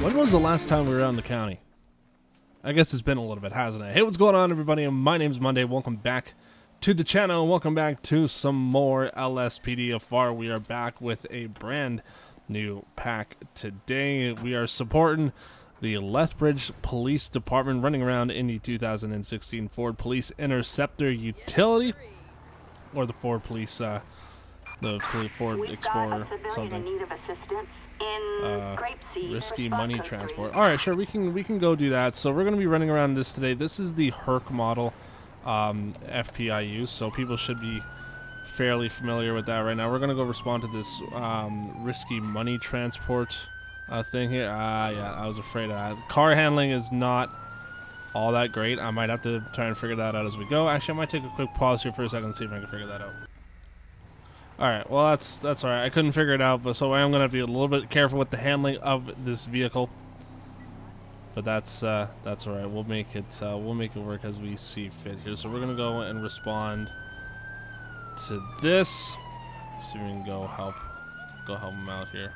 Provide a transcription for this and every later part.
When was the last time we were out in the county? I guess it's been a little bit, hasn't it? Hey, what's going on, everybody? My name's Monday. Welcome back to the channel. And welcome back to some more Lspdfr. We are back with a brand new pack today. We are supporting the Lethbridge Police Department, running around in the 2016 Ford Police Interceptor Utility, or the Ford Police, the Ford Explorer, something. Risky money transport. All right, sure, we can go do that. So we're going to be running around this today. This is the Herc model FPIU, so people should be fairly familiar with that right now. We're going to go respond to this risky money transport thing here. Yeah, I was afraid of that. Car handling is not all that great. I might have to try and figure that out as we go. Actually, I might take a quick pause here for a second and see if I can figure that out. Alright, well that's alright. I couldn't figure it out, but so I am gonna be a little bit careful with the handling of this vehicle. But that's alright. We'll make it work as we see fit here. So we're gonna go and respond to this. See if we can go help them out here.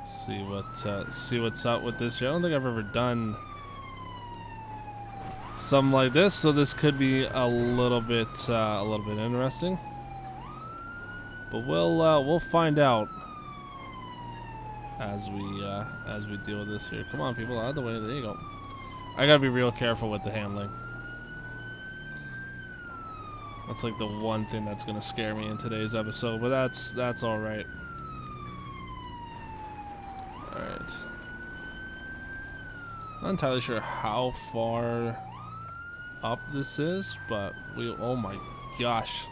See what's up with this here. I don't think I've ever done something like this, so this could be a little bit interesting. But we'll find out as we deal with this here. Come on, people, out of the way. There you go. I gotta be real careful with the handling. That's like the one thing that's gonna scare me in today's episode, but that's all right. All right. Not entirely sure how far up this is, but oh my gosh,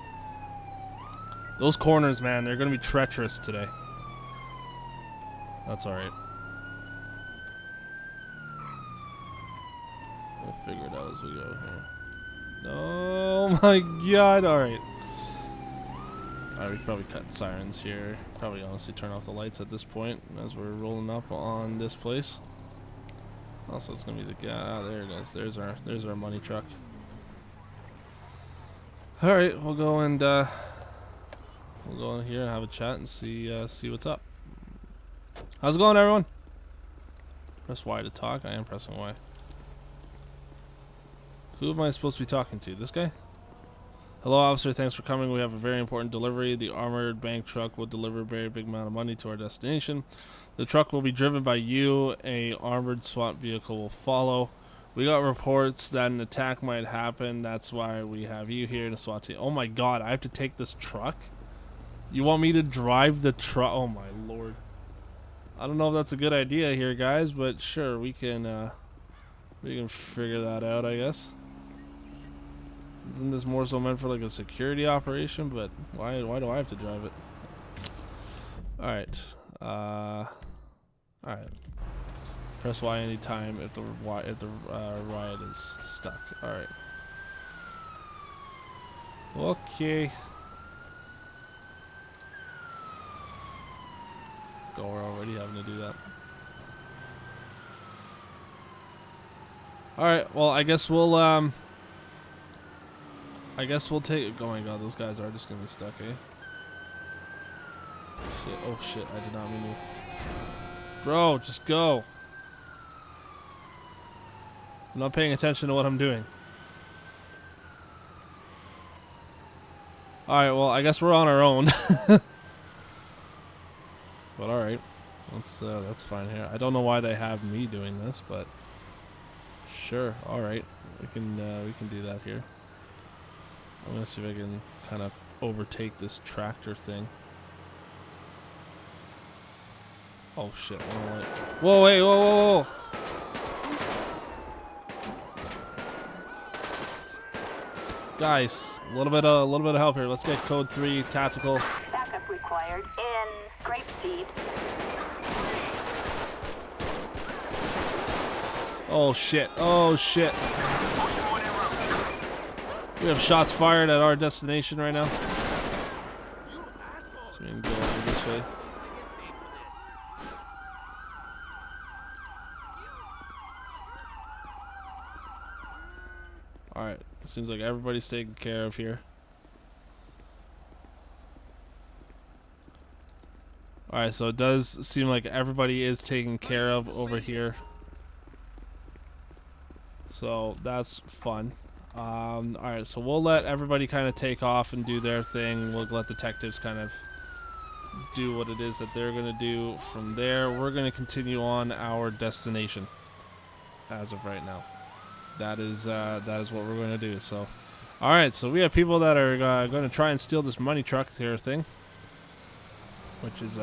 those corners, man, they're gonna be treacherous today. That's all right. We'll figure it out as we go here. Oh my god. All right, we could probably cut sirens here. Probably honestly turn off the lights at this point as we're rolling up on this place. Also, it's gonna be the guy. Ah, there it is. There's our money truck. All right, we'll go in here and have a chat and see what's up. How's it going, everyone? Press Y to talk. I am pressing Y. Who am I supposed to be talking to? This guy? Hello, officer. Thanks for coming. We have a very important delivery. The armored bank truck will deliver a very big amount of money to our destination. The truck will be driven by you. A armored SWAT vehicle will follow. We got reports that an attack might happen. That's why we have you here to SWAT team. Oh my god, I have to take this truck? You want me to drive the truck? Oh my lord. I don't know if that's a good idea here, guys, but sure, we can figure that out, I guess. Isn't this more so meant for like a security operation? But why do I have to drive it? Alright. Alright. Press Y anytime if the riot is stuck. Alright. Okay. Go, we're already having to do that. Alright, well I guess we'll take it. Oh my god, those guys are just gonna be stuck, eh? Shit, oh shit, I did not mean to. Bro, just go. I'm not paying attention to what I'm doing. Alright, well, I guess we're on our own. But alright. That's fine here. I don't know why they have me doing this, but sure, alright. We can do that here. I'm gonna see if I can kind of overtake this tractor thing. Oh shit, whoa, wait, whoa. Guys, a little bit of help here. Let's get code 3 tactical. Backup required in Grape Seed. Oh shit. We have shots fired at our destination right now. So we can go over this way. Alright, seems like everybody's taken care of here. Alright, so it does seem like everybody is taken care of over here. So that's fun. Alright, so we'll let everybody kind of take off and do their thing. We'll let detectives kind of do what it is that they're going to do. From there, we're going to continue on our destination as of right now. That is what we're going to do. So, alright, so we have people that are going to try and steal this money truck here thing, which is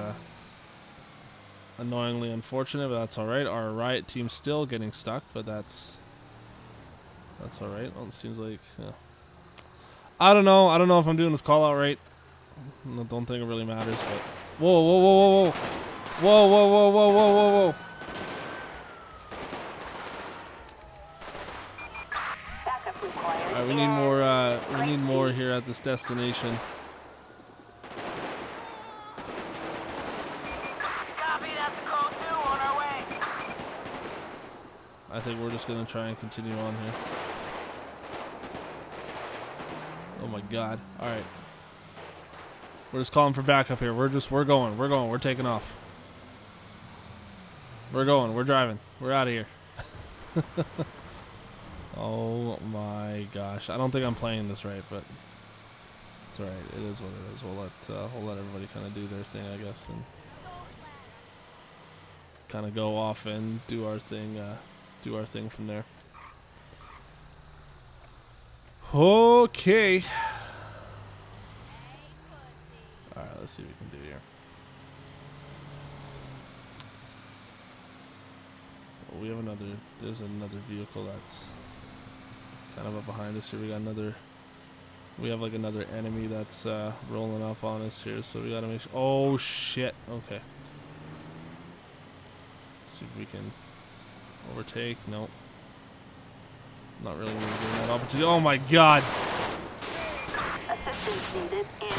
annoyingly unfortunate, but that's alright. Our riot team's still getting stuck, but that's alright. Well, it seems like, I don't know. I don't know if I'm doing this call out right. I don't think it really matters, but whoa, whoa, whoa, whoa, whoa, whoa, whoa, whoa, whoa, whoa, whoa. Backup required. Alright, we need more here at this destination. Copy, that's a code 2 on our way. I think we're just gonna try and continue on here. Oh my god. Alright. We're just calling for backup here. We're going. We're taking off. We're going. We're driving. We're out of here. Oh my gosh. I don't think I'm playing this right, but it's alright. It is what it is. We'll let everybody kind of do their thing, I guess, and kind of go off and do our thing from there. Okay. Alright, let's see what we can do here. Well, we have there's another vehicle that's kind of up behind us here. We have like another enemy that's rolling up on us here, so we gotta make sure. Oh shit, okay. Let's see if we can overtake. Nope. Not really gonna give that opportunity. Oh my god! Assistance needed in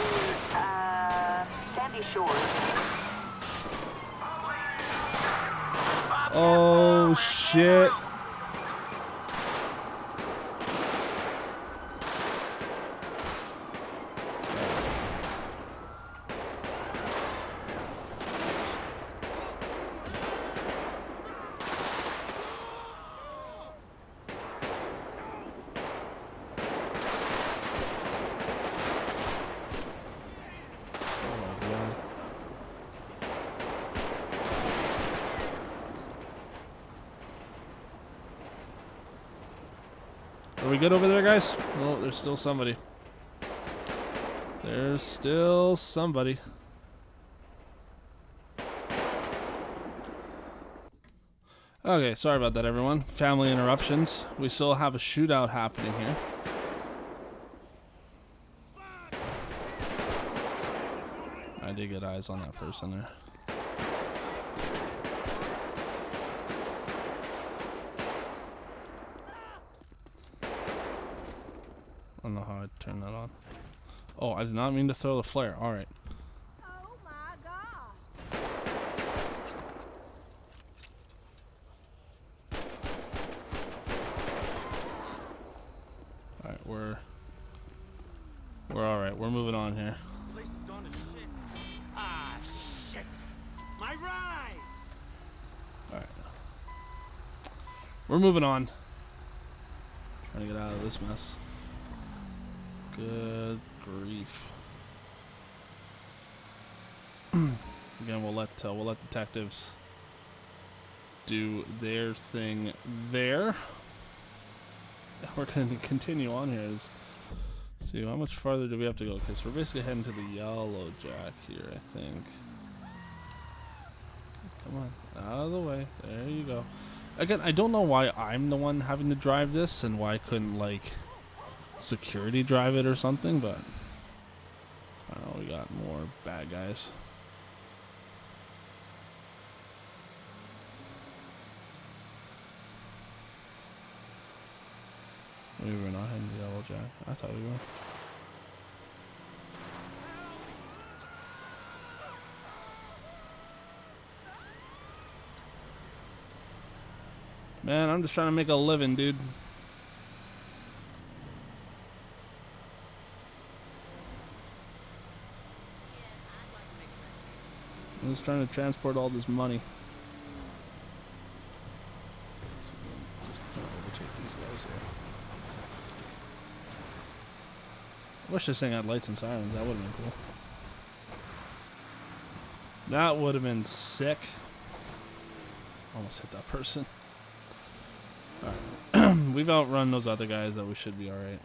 Sandy Shores. Oh shit! Are we good over there, guys? No, there's still somebody. There's still somebody. Okay, sorry about that, everyone. Family interruptions. We still have a shootout happening here. I did get eyes on that person there. I don't know how I'd turn that on. Oh, I did not mean to throw the flare. Alright. Oh my god. Alright, we're alright. We're moving on here. Place is gone to shit. Ah, shit. My ride! Alright. We're moving on. Trying to get out of this mess. Good grief. Again, we'll let detectives do their thing there. We're going to continue on here. See, how much farther do we have to go? Because we're basically heading to the Yellow Jack here, I think. Come on, out of the way. There you go. Again, I don't know why I'm the one having to drive this and why I couldn't, like, security drive it or something, but I don't know, we got more bad guys. We were not in the Yellow Jack. I thought we were. Man, I'm just trying to make a living, dude. Just trying to transport all this money. Just trying to overtake these guys here. I wish this thing had lights and sirens. That would have been cool. That would have been sick. Almost hit that person. Alright. We've outrun those other guys, that we should be alright.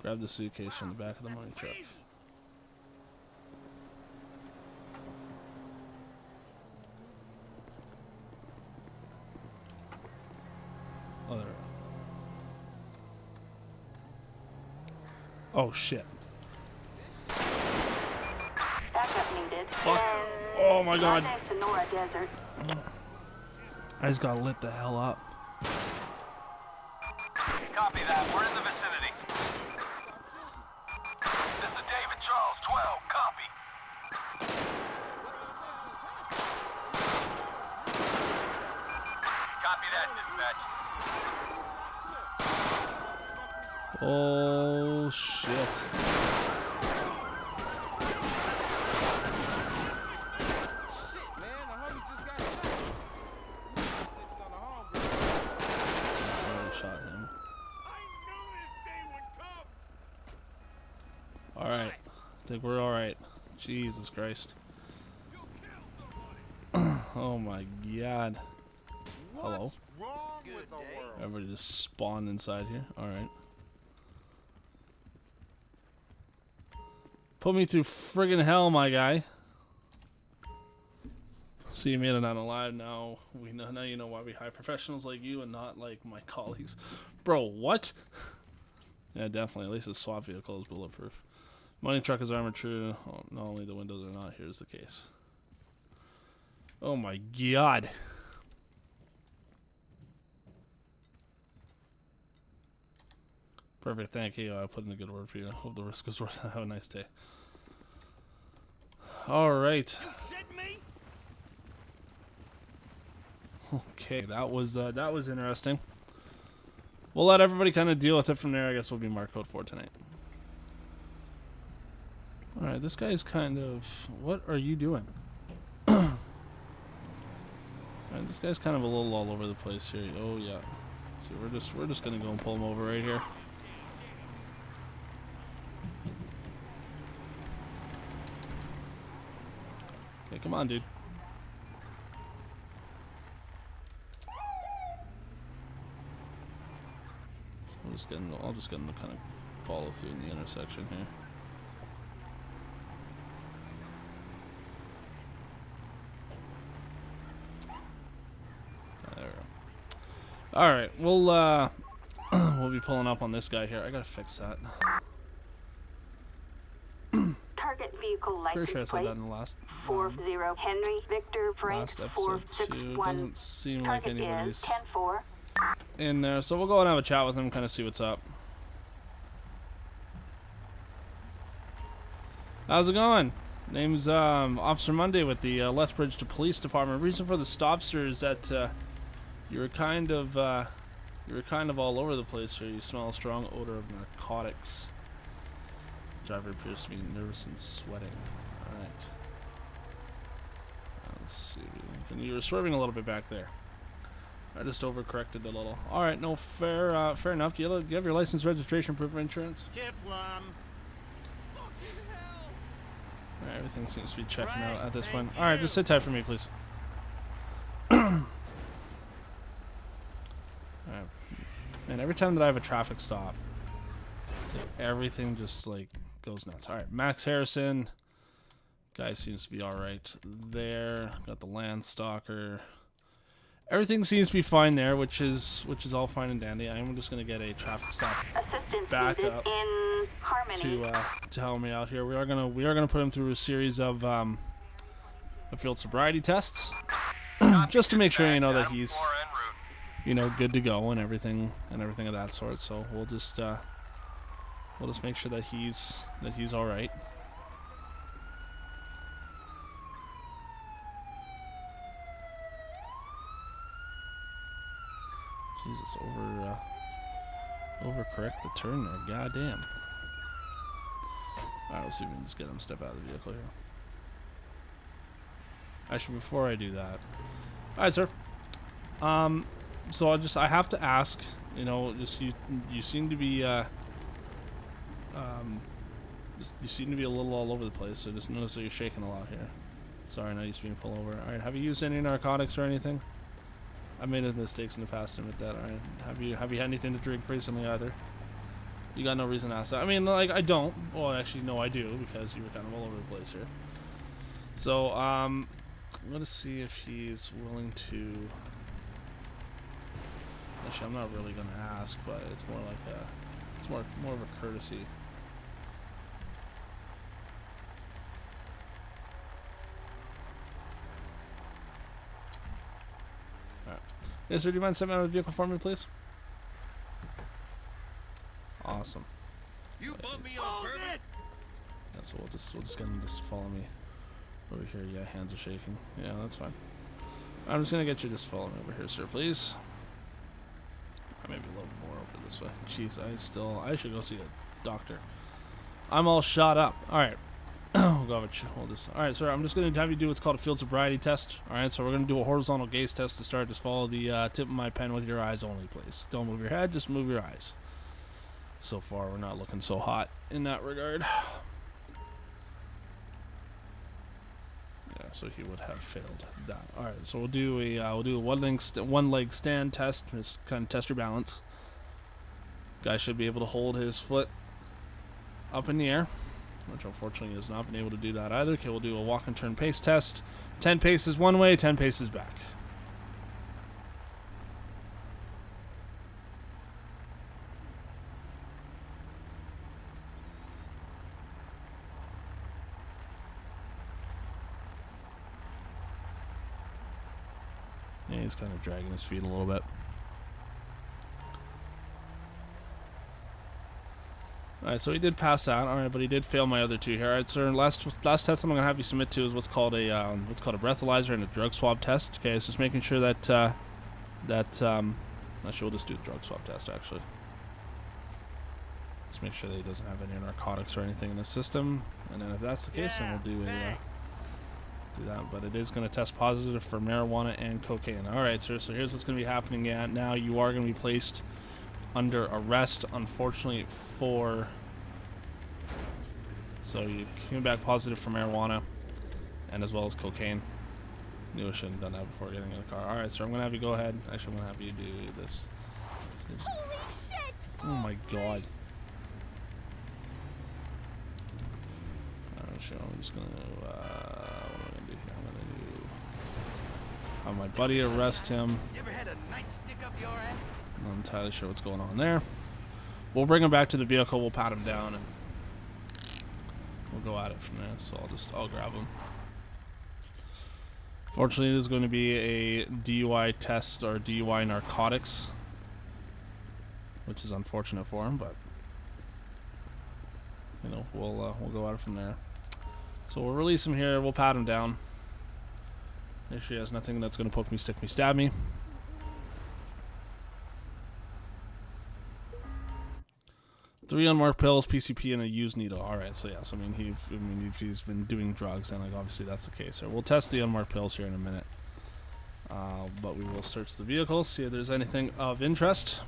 Grab the suitcase from the back of the money truck. Oh, there. Oh shit. Backup needed. Fuck. Oh my god. Sonora Desert. I just got lit the hell up. Copy that. We're in the vicinity. This is David Charles 12. Copy. Copy that, dispatch. Oh shit. Shit, man, the homie just got shot. Snitching on the homegirl. I already shot him. I knew this day would come. Alright. I think we're alright. Jesus Christ. You'll kill somebody. Oh my god. Hello? What's wrong with the world? Everybody just spawned inside here. Alright. Put me through friggin' hell, my guy. So you made it out alive. Now we know. Now you know why we hire professionals like you and not like my colleagues. Bro, what? Yeah, definitely. At least the swap vehicle is bulletproof. Money truck is armored true. Oh, not only the windows are not. Here's the case. Oh my god. Perfect. Thank you. I put in a good word for you. Hope the risk is worth it. Have a nice day. All right. You shit me? Okay, that was interesting. We'll let everybody kind of deal with it from there. I guess we'll be mark code 4 tonight. All right, this guy's kind of. What are you doing? All right, this guy's kind of a little all over the place here. Oh yeah. See, we're just gonna go and pull him over right here. Okay, come on, dude. So I'll just get him to kind of follow through in the intersection here. There we go. All right, we'll be pulling up on this guy here. I gotta fix that. Target vehicle Pretty license sure I said plate that in the last 40 Henry Victor Frank last episode too. It 461. doesn't seem like Target anybody's is 10-4. in there, so we'll go and have a chat with him, kind of see what's up. How's it going? Name's Officer Monday with the Lethbridge Police Department. Reason for the stop, sir, is that you were kind of all over the place here. You smell a strong odor of narcotics. Driver appears to be nervous and sweating. All right. Let's see. And you were swerving a little bit back there. I just overcorrected a little. All right, no, fair enough. Do you have your license, registration, proof of insurance? Kiflam. All right, everything seems to be checking out at this point. All right, just sit tight for me, please. All right. Man, every time that I have a traffic stop, it's like everything just like goes nuts. All right, Max Harrison. Guy seems to be all right there. Got the Landstalker. Everything seems to be fine there, which is all fine and dandy. I am just gonna get a traffic stop Assistance back needed up in Harmony. to help me out here. We are gonna put him through a series of field sobriety tests, just to make sure that he's good to go and everything of that sort. So we'll just make sure that he's all right. Jesus, overcorrect the turn there. Goddamn. Alright, let's see if we can just get him to step out of the vehicle here. Actually, before I do that. Alright, sir. So I have to ask, you know, just you seem to be you seem to be a little all over the place, so just notice that you're shaking a lot here. Sorry, not used to being pulled over. Alright, have you used any narcotics or anything? I made mistakes in the past, admit that. Alright. Have you had anything to drink recently either? You got no reason to ask that. I mean, like, I don't. Well, actually, no, I do, because you were kind of all over the place here. So, I'm gonna see if he's willing to. Actually, I'm not really gonna ask, but it's more like it's more of a courtesy. Alright. Yes, sir, do you mind stepping out of the vehicle for me, please? Awesome. You bump me on purpose? Yeah, so we'll just get him to follow me over here. Yeah, hands are shaking. Yeah, that's fine. I'm just gonna get you just follow me over here, sir, please. Maybe a little more over this way. Jeez, I should go see a doctor. I'm all shot up. All right. We'll go hold this. All right, sir. I'm just going to have you do what's called a field sobriety test. All right. So we're going to do a horizontal gaze test to start. Just follow the tip of my pen with your eyes only, please. Don't move your head. Just move your eyes. So far, we're not looking so hot in that regard. Yeah. So he would have failed that. All right. So we'll do a one leg stand test. Just kind of test your balance. Guy should be able to hold his foot up in the air, which unfortunately he has not been able to do that either. Okay, we'll do a walk and turn pace test. 10 paces one way, 10 paces back. Yeah, he's kind of dragging his feet a little bit. Alright, so he did pass out. Alright, but he did fail my other two here. Alright, sir, last test I'm going to have you submit to is what's called a breathalyzer and a drug swab test. Okay, it's just making sure that, actually, we'll just do the drug swab test, actually. Let's make sure that he doesn't have any narcotics or anything in the system. And then if that's the case, then we'll do that. But it is going to test positive for marijuana and cocaine. Alright, sir, so here's what's going to be happening now. You are going to be placed under arrest, unfortunately, so you came back positive for marijuana and as well as cocaine. Knew I shouldn't have done that before getting in the car. Alright, so I'm gonna have you go ahead. Actually, I'm gonna have you do this. Holy shit! Oh my god. Alright, so I'm just gonna what am I gonna do here? I'm gonna have my buddy arrest him. You ever had a nightstick up your ass? I'm not entirely sure what's going on there. We'll bring him back to the vehicle, we'll pat him down, and we'll go at it from there. So I'll grab him. Fortunately, it is going to be a DUI test or DUI narcotics, which is unfortunate for him, but you know, we'll go at it from there. So we'll release him here, we'll pat him down. Make sure he has nothing that's going to poke me, stick me, stab me. Three unmarked pills, PCP, and a used needle. All right, so yes, I mean, if he's been doing drugs, then like obviously that's the case. So we'll test the unmarked pills here in a minute, but we will search the vehicle, see if there's anything of interest.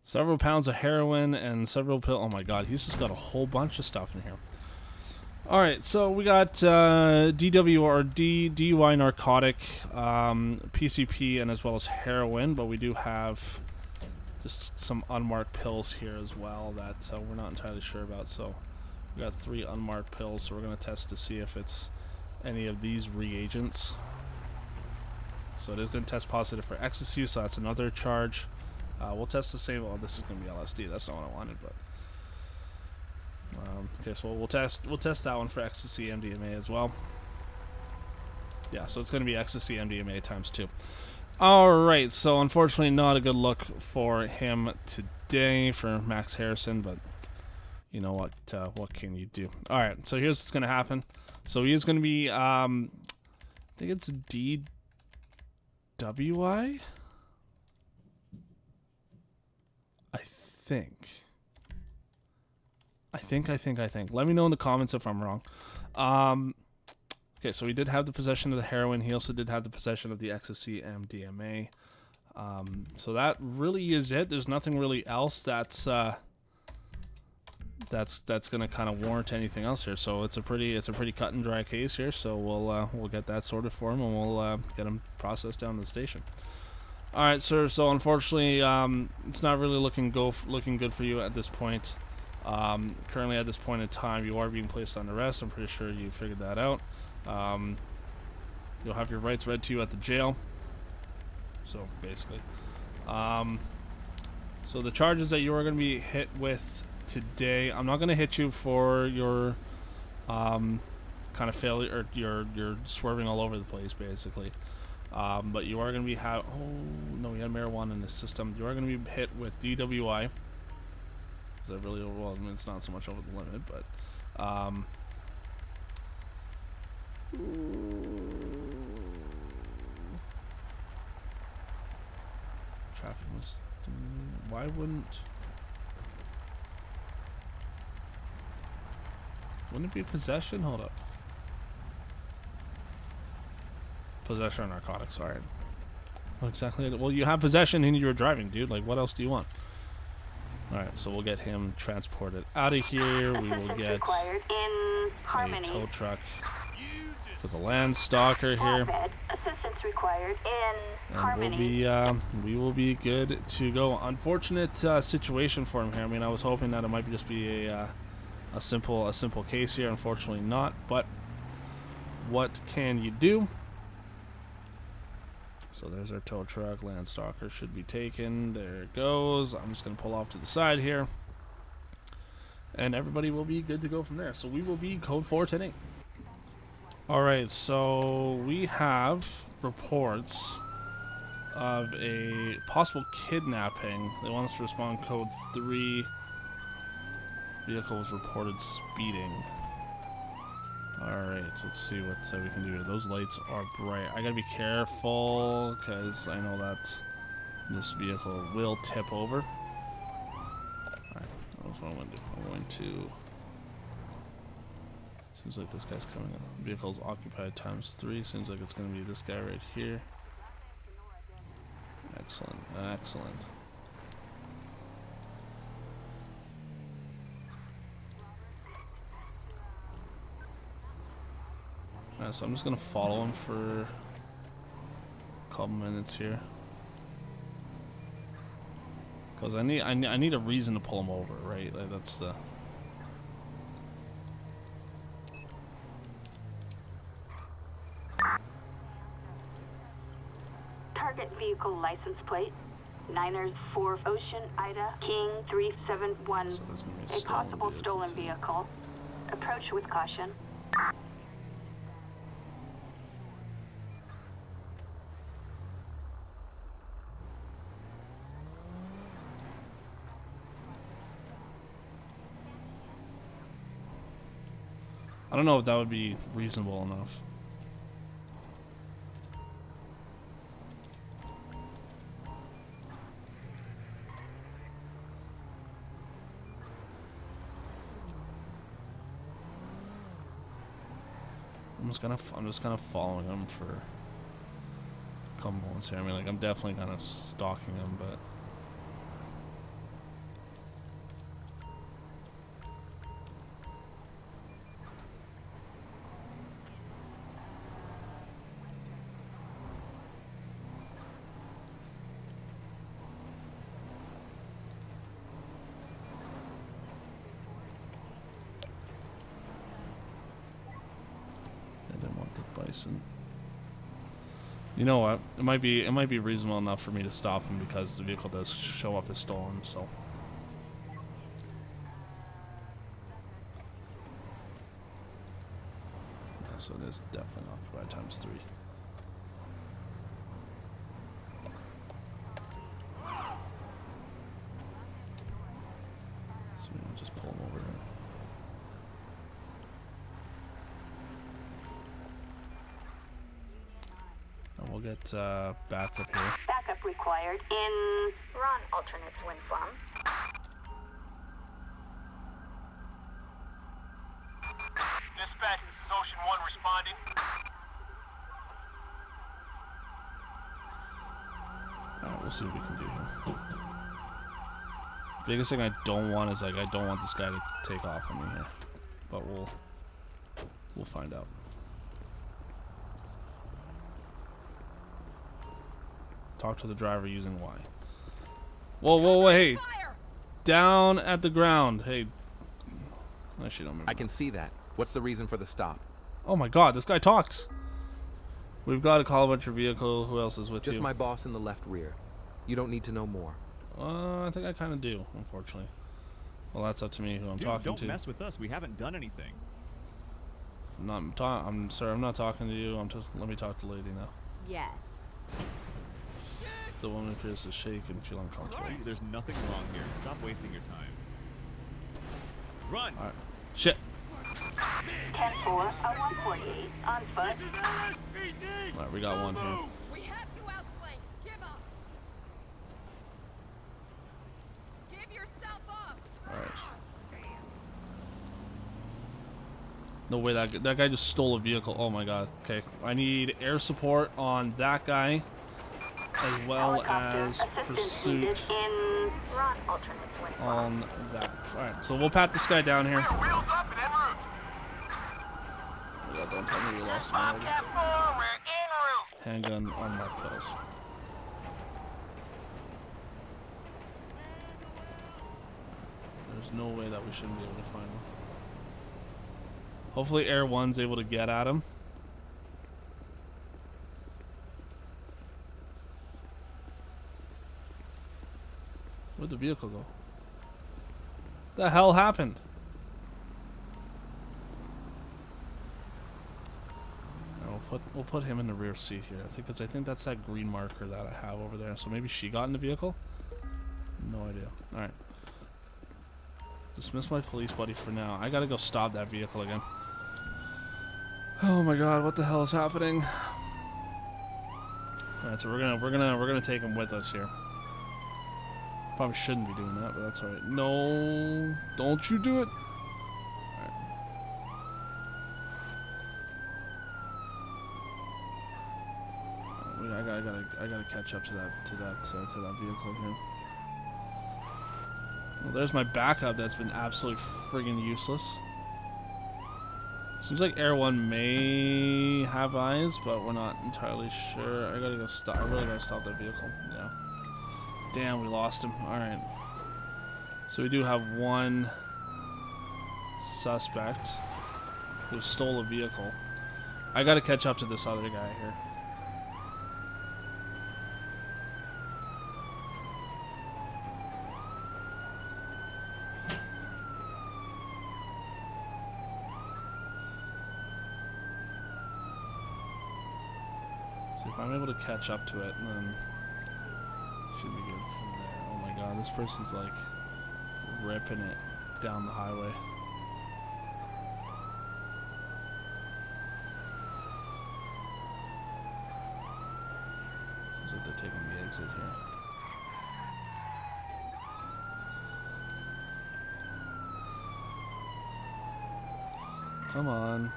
Several pounds of heroin and several pills. Oh my God, he's just got a whole bunch of stuff in here. All right, so we got DW or DUI narcotic, PCP, and as well as heroin, but we do have just some unmarked pills here as well that we're not entirely sure about. So we got 3 unmarked pills, so we're going to test to see if it's any of these reagents. So it is going to test positive for ecstasy, so that's another charge. We'll test the same. Well, this is going to be LSD. That's not what I wanted, but okay. So we'll test that one for ecstasy, MDMA as well. Yeah, so it's going to be ecstasy, MDMA times 2. Alright, so unfortunately not a good look for him today, for Max Harrison, but you know what can you do? Alright, so here's what's going to happen. So he is going to be, I think it's DWI? think. Let me know in the comments if I'm wrong. Okay, so we did have the possession of the heroin. He also did have the possession of the ecstasy MDMA. So that really is it. There's nothing really else that's gonna kind of warrant anything else here. So it's a pretty cut and dry case here. So we'll get that sorted for him, and we'll get him processed down to the station. All right, sir. So unfortunately, it's not really looking good for you at this point. Currently, at this point in time, you are being placed on arrest. I'm pretty sure you figured that out. You'll have your rights read to you at the jail. So basically, so the charges that you are going to be hit with today, I'm not going to hit you for your kind of failure, or your swerving all over the place, basically. But you are going to be oh no, we had marijuana in the system. You are going to be hit with DWI. Is that really over? Well, I mean, it's not so much over the limit, but traffic was. Why wouldn't it be possession? Hold up. Possession of narcotics. All right. What exactly? Well, you have possession and you were driving, dude. Like, what else do you want? All right, so we'll get him transported out of here. We will get a tow truck for the land stalker here, Assistance required in and we will be good to go. Unfortunate situation for him here. I mean, I was hoping that it might just be a simple case here. Unfortunately, not. But what can you do? So there's our tow truck. Land stalker should be taken. There it goes. I'm just going to pull off to the side here. And everybody will be good to go from there. So we will be code 4 today. Alright, so we have reports of a possible kidnapping. They want us to respond code 3. Vehicle was reported speeding. Alright, let's see what we can do here. Those lights are bright. I gotta be careful, because I know that this vehicle will tip over. Alright, that's what I'm going to do. I'm going to... Seems like this guy's coming in. Vehicle's occupied ×3. Seems like it's going to be this guy right here. Excellent, excellent. So I'm just gonna follow him for a couple minutes here, because I need a reason to pull him over, right? Like, that's the. target vehicle license plate 904 Ocean Ida King 371. So that's gonna be a possible stolen vehicle. Approach with caution. I don't know if that would be reasonable enough. I'm just kind of following him for a couple moments here. I mean, like, I'm definitely kind of stalking him, but. You know what? It might be reasonable enough for me to stop him, because the vehicle does show up as stolen. So. Yeah, so it is definitely occupied ×3. So we'll just pull him over here. We'll get backup here. Backup required in... We're on alternates when from. Ocean 1 responding. Alright, we'll see what we can do here. Biggest thing I don't want is, like, I don't want this guy to take off on me here. But we'll find out. Talk to the driver using Y. Whoa, whoa, whoa, hey. Fire! Down at the ground. Hey. Actually, don't remember. I can see that. What's the reason for the stop? Oh my god, this guy talks. We've got to call about your vehicle. Who else is with Just you? my boss in the left rear. You don't need to know more. I think I kind of do, unfortunately. Well, that's up to me who I'm Dude, talking don't to. mess with us. We haven't done anything. I'm sorry, I'm not talking to you. Let me talk to the lady now. Yes. The woman appears to shake and feel uncomfortable. See, there's nothing wrong here. Stop wasting your time. Run! Alright. Shit. 10-4, a 148 on foot. This is LSPD! Alright, we got one here. We have you outflanked. Give up. Give yourself up. Alright. No way, that guy just stole a vehicle. Oh my god. Okay. I need air support on that guy, as well as Helicopter assistance pursuit needed in Ron alternate when on that. Alright, so we'll pat this guy down here. Wheels up and en route. Oh god, don't tell me we lost him already. Bobcat 4, we're en route. Handgun on my pills. There's no way that we shouldn't be able to find him. Hopefully Air 1's able to get at him. Where'd the vehicle go? The hell happened? We'll put him in the rear seat here. I think that's that green marker that I have over there. So maybe she got in the vehicle? No idea. Alright. Dismiss my police buddy for now. I gotta go stop that vehicle again. Oh my god, what the hell is happening? Alright, so we're gonna take him with us here. Probably shouldn't be doing that, but that's alright. No, don't you do it. I gotta catch up to that vehicle here. Well, there's my backup that's been absolutely friggin' useless. Seems like Air 1 may have eyes, but we're not entirely sure. I gotta go stop. I really gotta stop that vehicle. Yeah. Damn, we lost him. Alright. So we do have one suspect who stole a vehicle. I gotta catch up to this other guy here. So if I'm able to catch up to it, then should be good from there. Oh my god, this person's like ripping it down the highway. Seems like they're taking the exit here. Come on.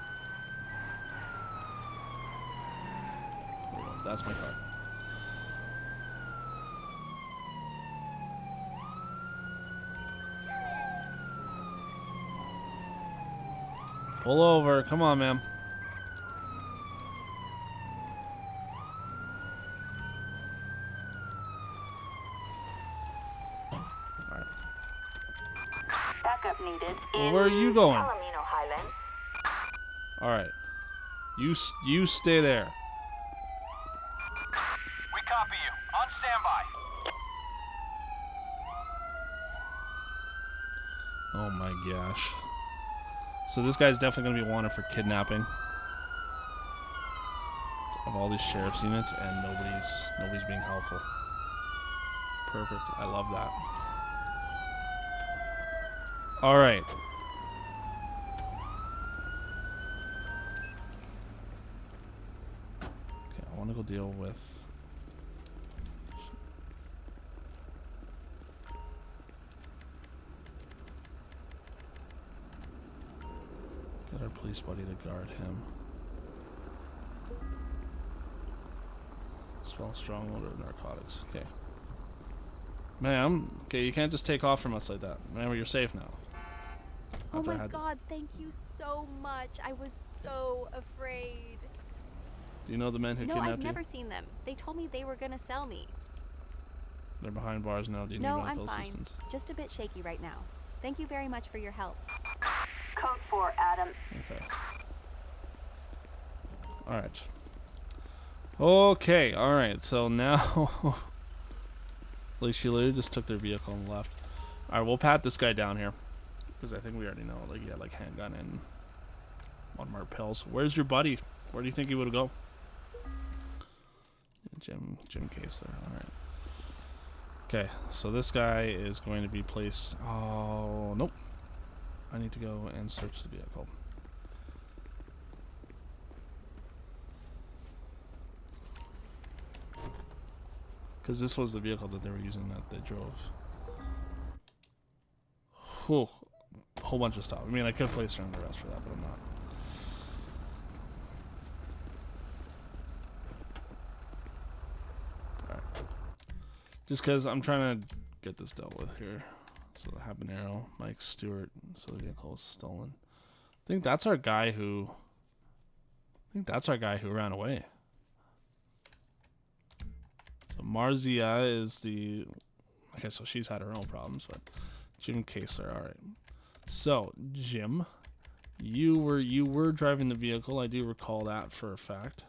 That's my car. Pull over. Come on, ma'am. Alright. backup needed Well, in where are you going? Palomino Highlands. Alright. You stay there. We copy you. On standby. Oh my gosh. So this guy's definitely going to be wanted for kidnapping of all these sheriff's units, and nobody's being helpful. Perfect. I love that. All right. Okay, I want to go deal with. Get our police buddy to guard him. Smell strong odor of narcotics. Okay. Ma'am, okay, you can't just take off from us like that. Remember, you're safe now. Oh After I my had- god, thank you so much. I was so afraid. Do you know the men who No, kidnapped I've you? never seen them. They told me they were gonna sell me. They're behind bars now. Do you No, need I'm medical fine. assistance? Just a bit shaky right now. Thank you very much for your help. Code 4, Adam. Okay. Alright. Okay, alright, so now like she literally just took their vehicle and left. Alright, we'll pat this guy down here. Because I think we already know, like, he had like handgun and unmarked pills. Where's your buddy? Where do you think he would go? Jim Kaser, alright. Okay, so this guy is going to be placed. Oh, nope. I need to go and search the vehicle. Because this was the vehicle that they were using that they drove. Whew. Whole bunch of stuff. I mean, I could place her under arrest for that, but I'm not. Alright. Just because I'm trying to get this dealt with here. So the habanero, Mike Stewart, so the vehicle was stolen. I think that's our guy who ran away. So Marzia is the, okay, so she's had her own problems, but Jim Kaser, alright. So, Jim, you were driving the vehicle. I do recall that for a fact.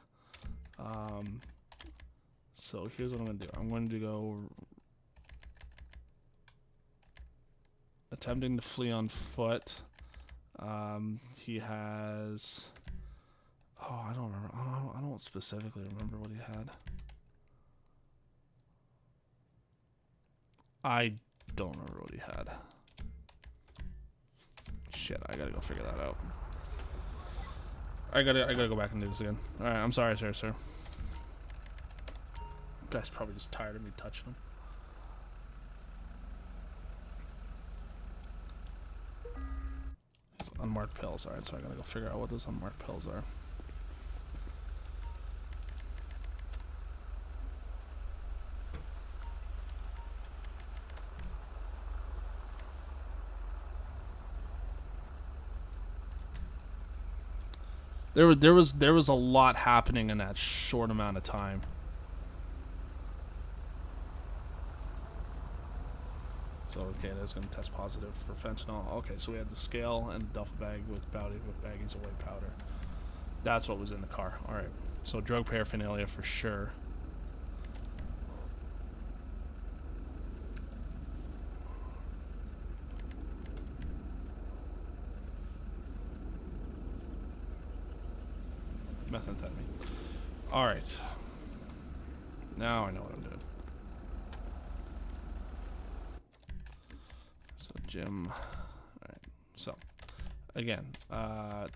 So here's what I'm gonna do. I'm going to go attempting to flee on foot. He has, oh, I don't remember. I don't specifically remember what he had. I don't remember what he had. Shit, I gotta go figure that out. I gotta go back and do this again. Alright, I'm sorry, sir. Guy's probably just tired of me touching him. These unmarked pills. Alright, so I gotta go figure out what those unmarked pills are. There was a lot happening in that short amount of time. So okay, that's going to test positive for fentanyl. Okay, so we had the scale and duffel bag with baggies of white powder. That's what was in the car. All right, so drug paraphernalia for sure. Methamphetamine. All right. Now I know what I'm doing. So Jim. All right. So again,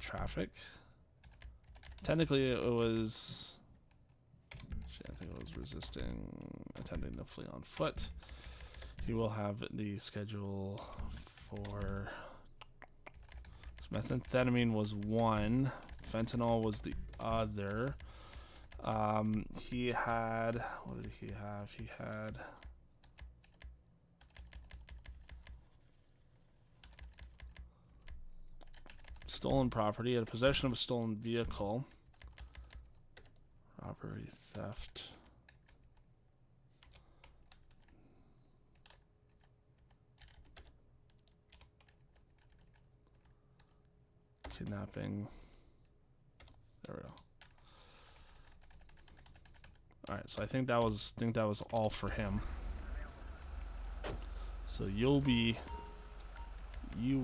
traffic. Technically, it was. I think it was resisting, attempting to flee on foot. He will have the schedule for. Methamphetamine was one. Fentanyl was the other. He had, what did he have? He had stolen property, he had possession of a stolen vehicle, robbery, theft, kidnapping. There we go. All right, so I think that was all for him. So you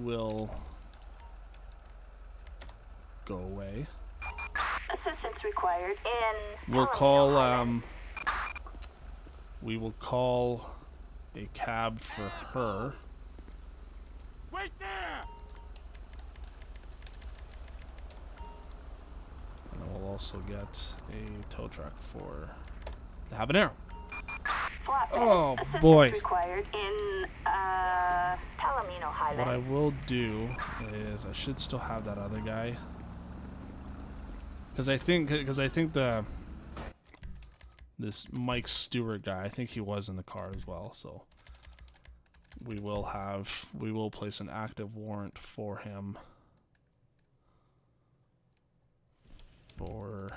will go away. Assistance required in We'll call we will call a cab for her. Wait there! And then we'll also get a tow truck for the habanero. Oh boy. Required in Palomino Highland. What I will do is I should still have that other guy Because I think this Mike Stewart guy, I think he was in the car as well. So we will place an active warrant for him for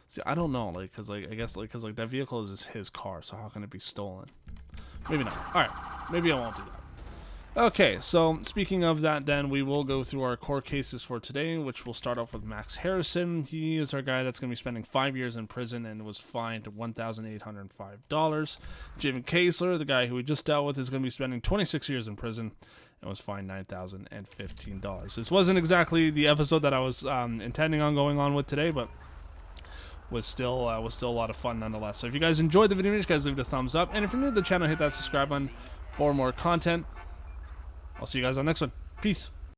see, I don't know, like, cause like I guess like cause like that vehicle is his car, so how can it be stolen? Maybe not. All right, maybe I won't do that. Okay, so speaking of that, then we will go through our court cases for today, which will start off with Max Harrison. He is our guy that's going to be spending 5 years in prison and was fined $1,805. Jim Kasler, the guy who we just dealt with, is going to be spending 26 years in prison and was fined $9,015. This wasn't exactly the episode that I was intending on going on with today, but was still a lot of fun nonetheless. So if you guys enjoyed the video, you guys leave the thumbs up, and if you're new to the channel, hit that subscribe button for more content. I'll see you guys on the next one. Peace.